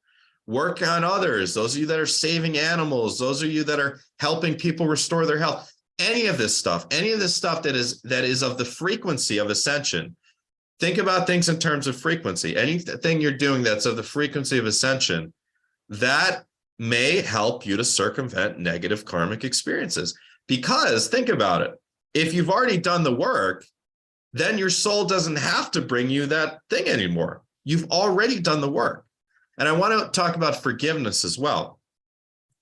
work on others, those of you that are saving animals, those of you that are helping people restore their health, any of this stuff that is of the frequency of ascension. Think about things in terms of frequency. Anything you're doing that's of the frequency of ascension, that may help you to circumvent negative karmic experiences. Because think about it. If you've already done the work, then your soul doesn't have to bring you that thing anymore. You've already done the work. And I want to talk about forgiveness as well,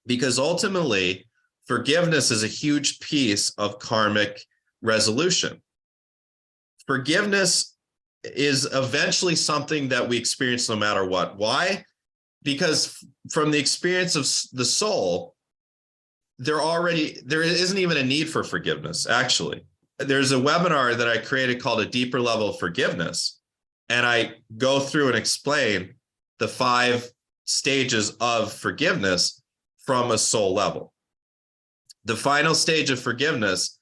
because ultimately, forgiveness is a huge piece of karmic resolution. Forgiveness is eventually something that we experience no matter what. Why? Because from the experience of the soul, there isn't even a need for forgiveness, actually. There's a webinar that I created called A Deeper Level of Forgiveness, and I go through and explain the 5 stages of forgiveness from a soul level. The final stage of forgiveness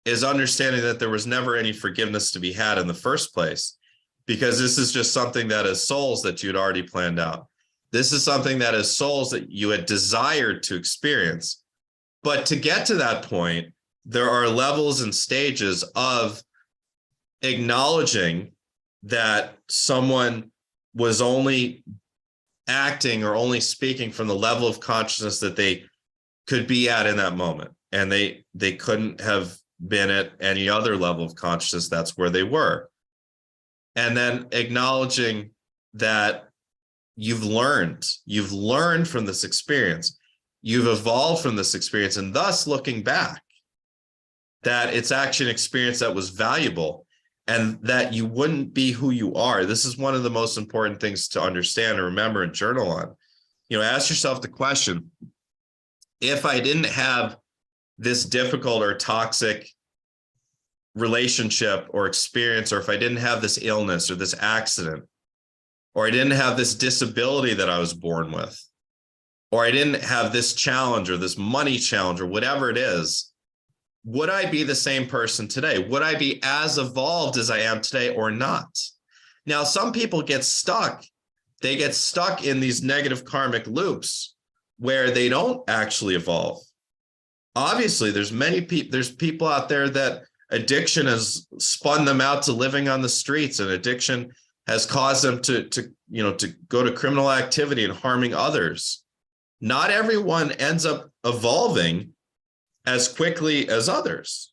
is understanding that there was never any forgiveness to be had in the first place, because this is just something that as souls that you'd already planned out. This is something that as souls that you had desired to experience. But to get to that point, there are levels and stages of acknowledging that someone was only acting or only speaking from the level of consciousness that they could be at in that moment. And they couldn't have been at any other level of consciousness. That's where they were. And then acknowledging that you've learned from this experience. You've evolved from this experience, and thus looking back, that it's actually an experience that was valuable and that you wouldn't be who you are. This is one of the most important things to understand and remember and journal on. Ask yourself the question, if I didn't have this difficult or toxic relationship or experience, or if I didn't have this illness or this accident, or I didn't have this disability that I was born with, or I didn't have this challenge or this money challenge or whatever it is, would I be the same person today? Would I be as evolved as I am today or not? Now, some people get stuck. They get stuck in these negative karmic loops where they don't actually evolve. Obviously, there's people out there that addiction has spun them out to living on the streets, and addiction has caused them to go to criminal activity and harming others. Not everyone ends up evolving as quickly as others.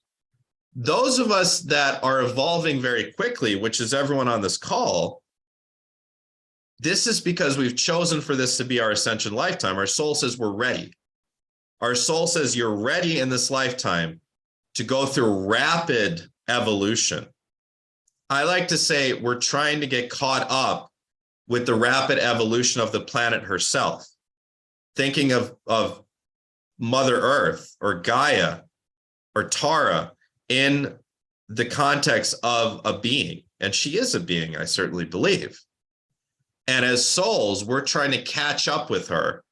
Those of us that are evolving very quickly, which is everyone on this call, this is because we've chosen for this to be our ascension lifetime. Our soul says we're ready. Our soul says you're ready in this lifetime to go through rapid evolution. I like to say we're trying to get caught up with the rapid evolution of the planet herself. Thinking of Mother Earth or Gaia or Tara in the context of a being. And she is a being, I certainly believe. And as souls, we're trying to catch up with her,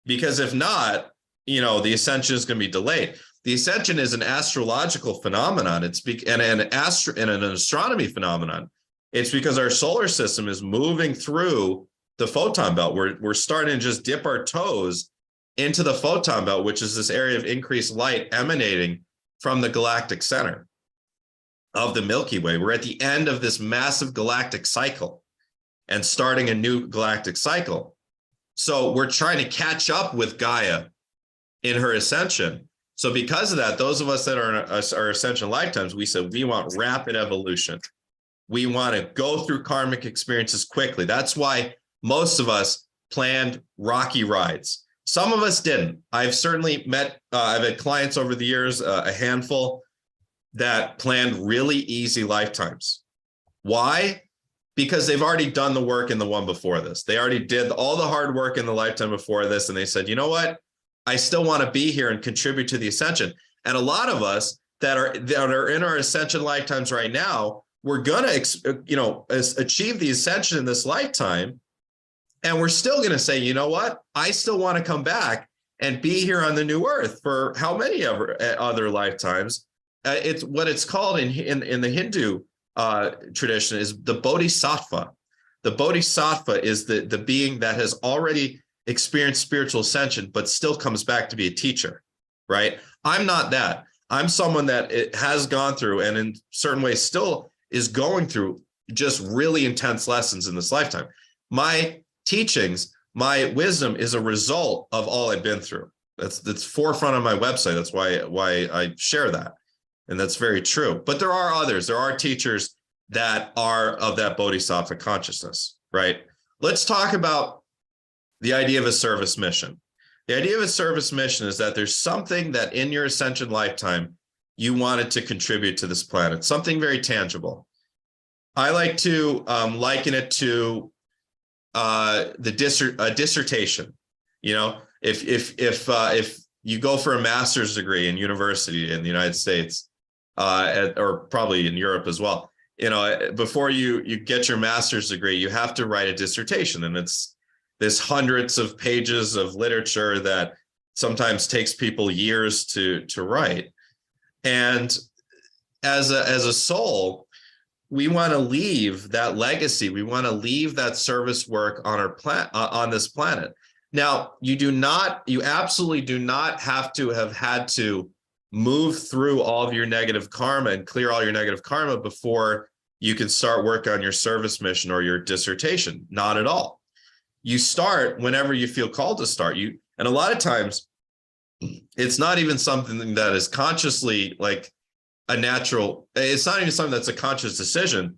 because if not, the ascension is going to be delayed. The ascension is an astrological phenomenon. It's an astronomy phenomenon. It's because our solar system is moving through the photon belt. We're starting to just dip our toes into the photon belt, which is this area of increased light emanating from the galactic center of the Milky Way. We're at the end of this massive galactic cycle and starting a new galactic cycle. So we're trying to catch up with Gaia in her ascension. So because of that, those of us that are in our ascension lifetimes, we said we want rapid evolution. We want to go through karmic experiences quickly. That's why most of us planned rocky rides. Some of us didn't. I've certainly I've had clients over the years, a handful, that planned really easy lifetimes. Why? Because they've already done the work in the one before this. They already did all the hard work in the lifetime before this. And they said, you know what? I still want to be here and contribute to the ascension. And a lot of us that are in our ascension lifetimes right now, we're going to, achieve the ascension in this lifetime. And we're still going to say, you know what? I still want to come back and be here on the new earth for how many other lifetimes. It's what it's called in the Hindu tradition is the bodhisattva. The bodhisattva is the being that has already experienced spiritual ascension, but still comes back to be a teacher, right? I'm not that. I'm someone that it has gone through and in certain ways still is going through just really intense lessons in this lifetime. My teachings, my wisdom is a result of all I've been through. That's forefront on my website. That's why I share that. And that's very true. But there are others. There are teachers that are of that bodhisattva consciousness, right? Let's talk about the idea of a service mission. The idea of a service mission is that there's something that in your ascension lifetime you wanted to contribute to this planet, something very tangible. I like to liken it to a dissertation. If you go for a master's degree in university in the United States, or probably in Europe as well, before you get your master's degree, you have to write a dissertation, and it's this hundreds of pages of literature that sometimes takes people years to write. And as a soul, we want to leave that legacy. We want to leave that service work on our on this planet. Now, you absolutely do not have to have had to move through all of your negative karma and clear all your negative karma before you can start work on your service mission or your dissertation. Not at all. You start whenever you feel called to start. And a lot of times it's not even something that is consciously like a natural, it's not even something that's a conscious decision.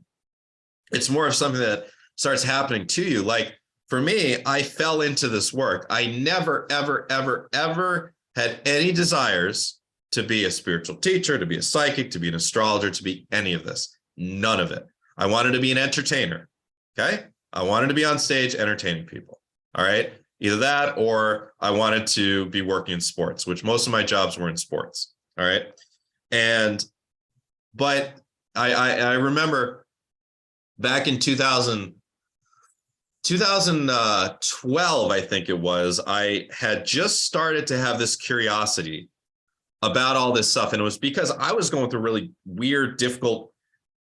It's more of something that starts happening to you. Like for me, I fell into this work. I never, ever, ever, ever had any desires to be a spiritual teacher, to be a psychic, to be an astrologer, to be any of this. None of it. I wanted to be an entertainer. Okay. I wanted to be on stage entertaining people. All right. Either that or I wanted to be working in sports, which most of my jobs were in sports. All right. But I remember back in 2012, I think it was, I had just started to have this curiosity about all this stuff. And it was because I was going through a really weird, difficult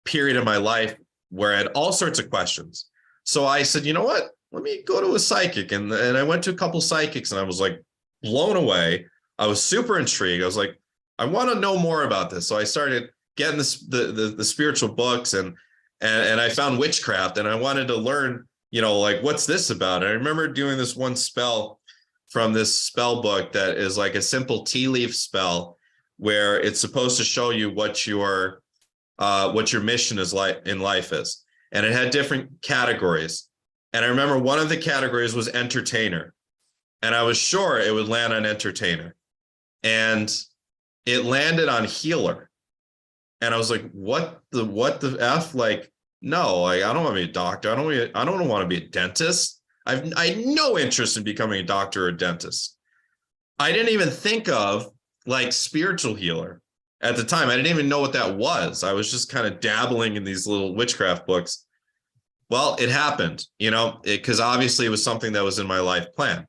period in my life where I had all sorts of questions. So I said, you know what? Let me go to a psychic. And I went to a couple psychics and I was like blown away. I was super intrigued. I was like, I want to know more about this. So I started getting the spiritual books and I found witchcraft and I wanted to learn, like, what's this about? And I remember doing this one spell from this spell book that is like a simple tea leaf spell where it's supposed to show you what your mission is like in life is. And it had different categories. And I remember one of the categories was entertainer. And I was sure it would land on entertainer. And it landed on healer. And I was like, what the F? Like, no, I don't want to be a doctor. I don't want to be a dentist. I had no interest in becoming a doctor or a dentist. I didn't even think of like spiritual healer at the time. I didn't even know what that was. I was just kind of dabbling in these little witchcraft books. Well, it happened, because obviously it was something that was in my life plan.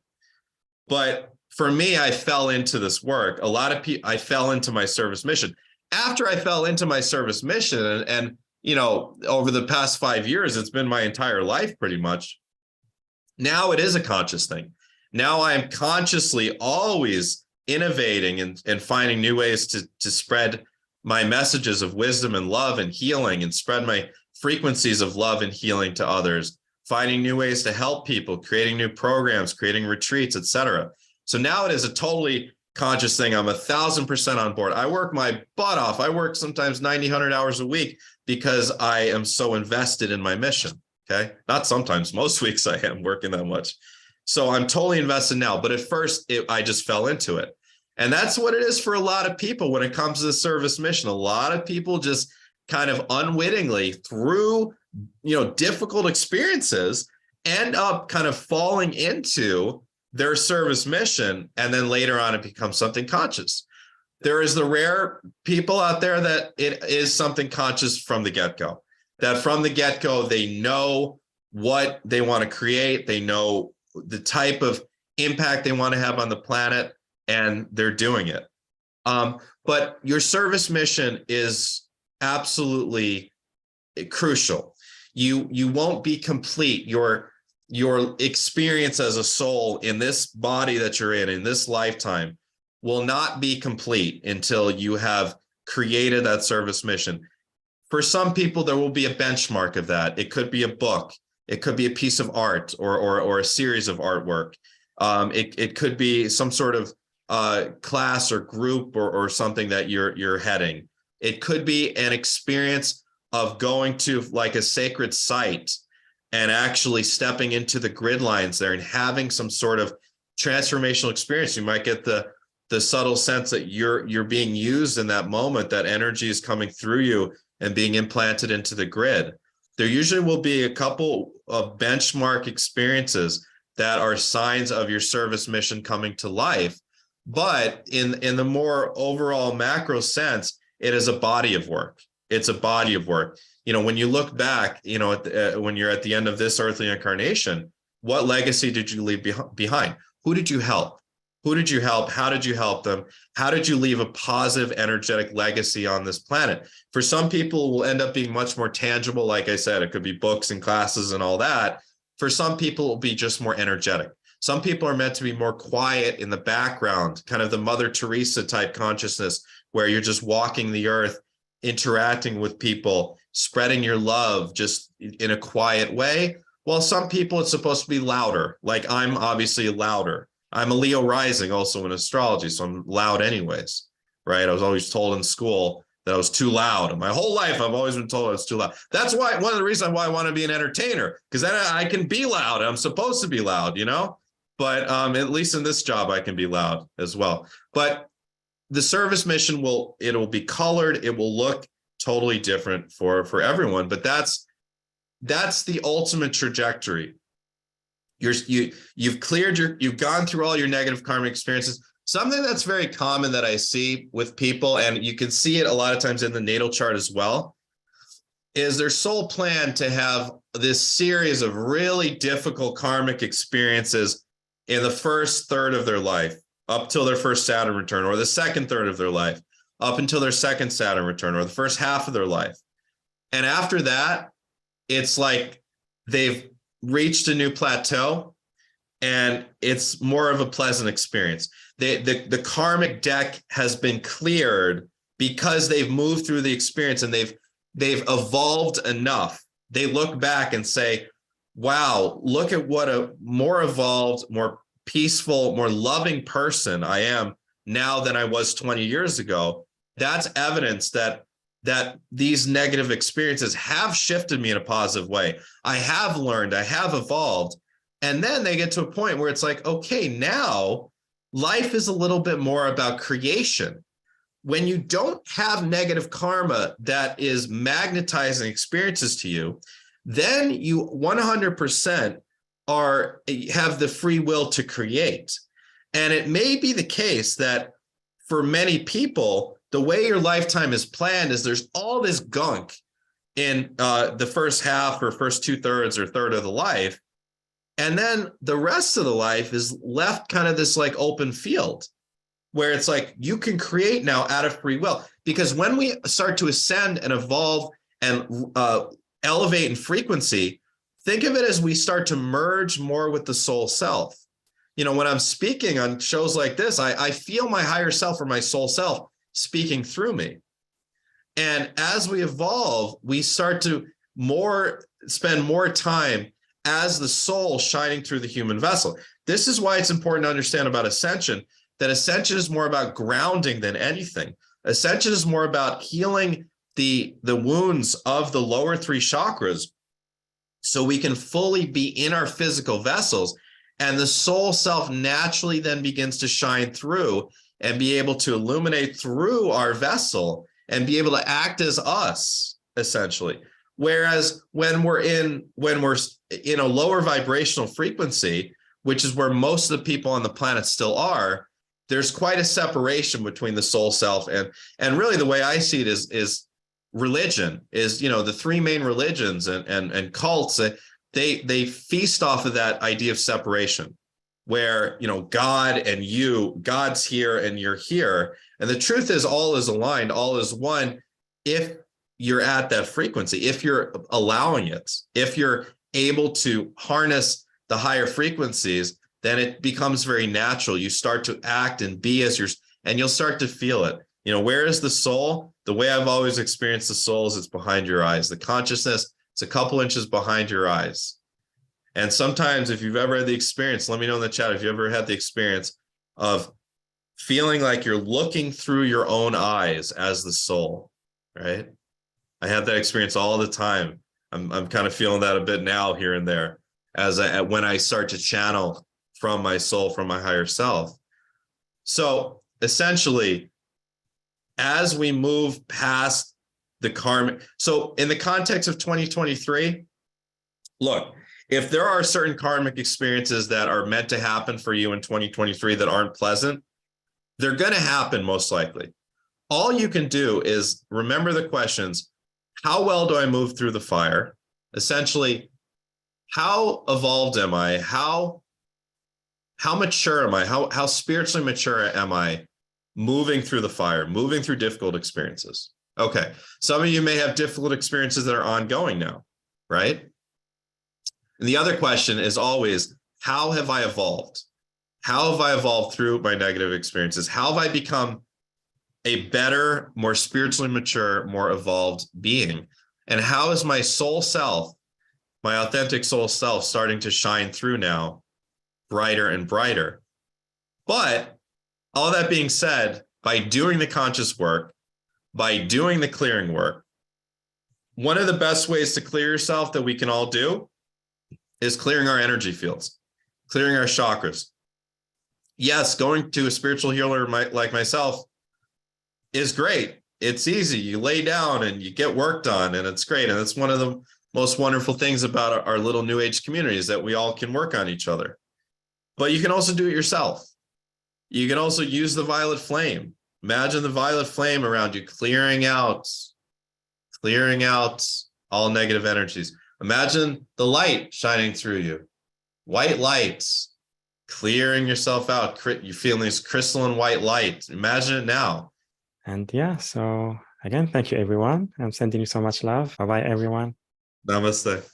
But for me, I fell into this work. A lot of people, I fell into my service mission. After I fell into my service mission and over the past 5 years, it's been my entire life pretty much. Now it is a conscious thing. Now I am consciously always innovating and finding new ways to spread my messages of wisdom and love and healing and spread my frequencies of love and healing to others, finding new ways to help people, creating new programs, creating retreats, etc. So now it is a totally conscious thing. I'm 1,000% on board. I work my butt off. I work sometimes 90, 100 hours a week because I am so invested in my mission. Okay. Not sometimes, most weeks I am working that much. So I'm totally invested now. But at first I just fell into it. And that's what it is for a lot of people when it comes to the service mission. A lot of people just kind of unwittingly through, difficult experiences end up kind of falling into their service mission. And then later on, it becomes something conscious. There is the rare people out there that it is something conscious from the get-go. That from the get-go, they know what they want to create. They know the type of impact they want to have on the planet, and they're doing it. But your service mission is absolutely crucial. You won't be complete. Your experience as a soul in this body that you're in this lifetime, will not be complete until you have created that service mission. For some people, there will be a benchmark of that. It could be a book. It could be a piece of art or a series of artwork. It could be some sort of class or group or something that you're heading. It could be an experience of going to like a sacred site and actually stepping into the grid lines there and having some sort of transformational experience. You might get the subtle sense that you're being used in that moment, that energy is coming through you and being implanted into the grid. There usually will be a couple of benchmark experiences that are signs of your service mission coming to life. But in the more overall macro sense, it is a body of work. It's a body of work. When you look back, when you're at the end of this earthly incarnation, what legacy did you leave behind? Who did you help? Who did you help? How did you help them? How did you leave a positive, energetic legacy on this planet? For some people, it will end up being much more tangible. Like I said, it could be books and classes and all that. For some people, it will be just more energetic. Some people are meant to be more quiet in the background, kind of the Mother Teresa type consciousness, where you're just walking the earth, interacting with people, spreading your love just in a quiet way. While some people, it's supposed to be louder. Like I'm obviously louder. I'm a Leo rising also in astrology, so I'm loud anyways, right? I was always told in school that I was too loud. My whole life, I've always been told I was too loud. That's why one of the reasons why I want to be an entertainer, because then I can be loud. I'm supposed to be loud, But at least in this job, I can be loud as well. But the service mission will be colored. It will look totally different for everyone. But that's the ultimate trajectory. You've gone through all your negative karmic experiences. Something that's very common that I see with people, and you can see it a lot of times in the natal chart as well, is their soul plan to have this series of really difficult karmic experiences in the first third of their life, up till their first Saturn return, or the second third of their life, up until their second Saturn return, or the first half of their life. And after that, it's like they've reached a new plateau, and it's more of a pleasant experience. The karmic deck has been cleared because they've moved through the experience, and they've evolved enough. They look back and say, wow, look at what a more evolved, more peaceful, more loving person I am now than I was 20 years ago. That's evidence that these negative experiences have shifted me in a positive way. I have learned, I have evolved. And then they get to a point where it's like, okay, now life is a little bit more about creation. When you don't have negative karma that is magnetizing experiences to you, then you 100% have the free will to create. And it may be the case that for many people, the way your lifetime is planned is there's all this gunk in the first half or first 2/3 or third of the life. And then the rest of the life is left kind of this like open field where it's like you can create now out of free will. Because when we start to ascend and evolve and elevate in frequency, think of it as we start to merge more with the soul self. You know, when I'm speaking on shows like this, I feel my higher self or my soul self speaking through me. And as we evolve, we start to spend more time as the soul shining through the human vessel. This is why it's important to understand about Ascension, that Ascension is more about grounding than anything. Ascension is more about healing the wounds of the lower three chakras so we can fully be in our physical vessels, and the soul self naturally then begins to shine through and be able to illuminate through our vessel and be able to act as us, essentially. Whereas when we're in a lower vibrational frequency, which is where most of the people on the planet still are, there's quite a separation between the soul self and really the way I see it is religion is, you know, the three main religions and cults, they feast off of that idea of separation, where, you know, God and God's here and you're here. And the truth is all is aligned, all is one. If you're at that frequency, if you're allowing it, if you're able to harness the higher frequencies, then it becomes very natural. You start to act and be and you'll start to feel it. You know, where is the soul? The way I've always experienced the soul is it's behind your eyes. The consciousness, it's a couple inches behind your eyes. And sometimes if you've ever had the experience, let me know in the chat if you ever had the experience of feeling like you're looking through your own eyes as the soul, right? I have that experience all the time. I'm kind of feeling that a bit now here and there when I start to channel from my soul, from my higher self. So essentially, as we move past the karmic, so in the context of 2023, look, if there are certain karmic experiences that are meant to happen for you in 2023 that aren't pleasant, they're going to happen most likely. All you can do is remember the questions. How well do I move through the fire? Essentially, how evolved am I? How mature am I? How spiritually mature am I moving through the fire, moving through difficult experiences? Okay, some of you may have difficult experiences that are ongoing now, right? And the other question is always, how have I evolved? How have I evolved through my negative experiences? How have I become a better, more spiritually mature, more evolved being? And how is my soul self, my authentic soul self, starting to shine through now, brighter and brighter? But all that being said, by doing the conscious work, by doing the clearing work, one of the best ways to clear yourself that we can all do is clearing our energy fields, clearing our chakras. Yes, going to a spiritual healer like myself is great. It's easy. You lay down and you get work done, and it's great. And it's one of the most wonderful things about our little new age community is that we all can work on each other. But you can also do it yourself. You can also use the violet flame. Imagine the violet flame around you, clearing out all negative energies. Imagine the light shining through you, white lights, clearing yourself out. You're feeling this crystalline white light. Imagine it now. And yeah, so again, thank you, everyone. I'm sending you so much love. Bye-bye, everyone. Namaste.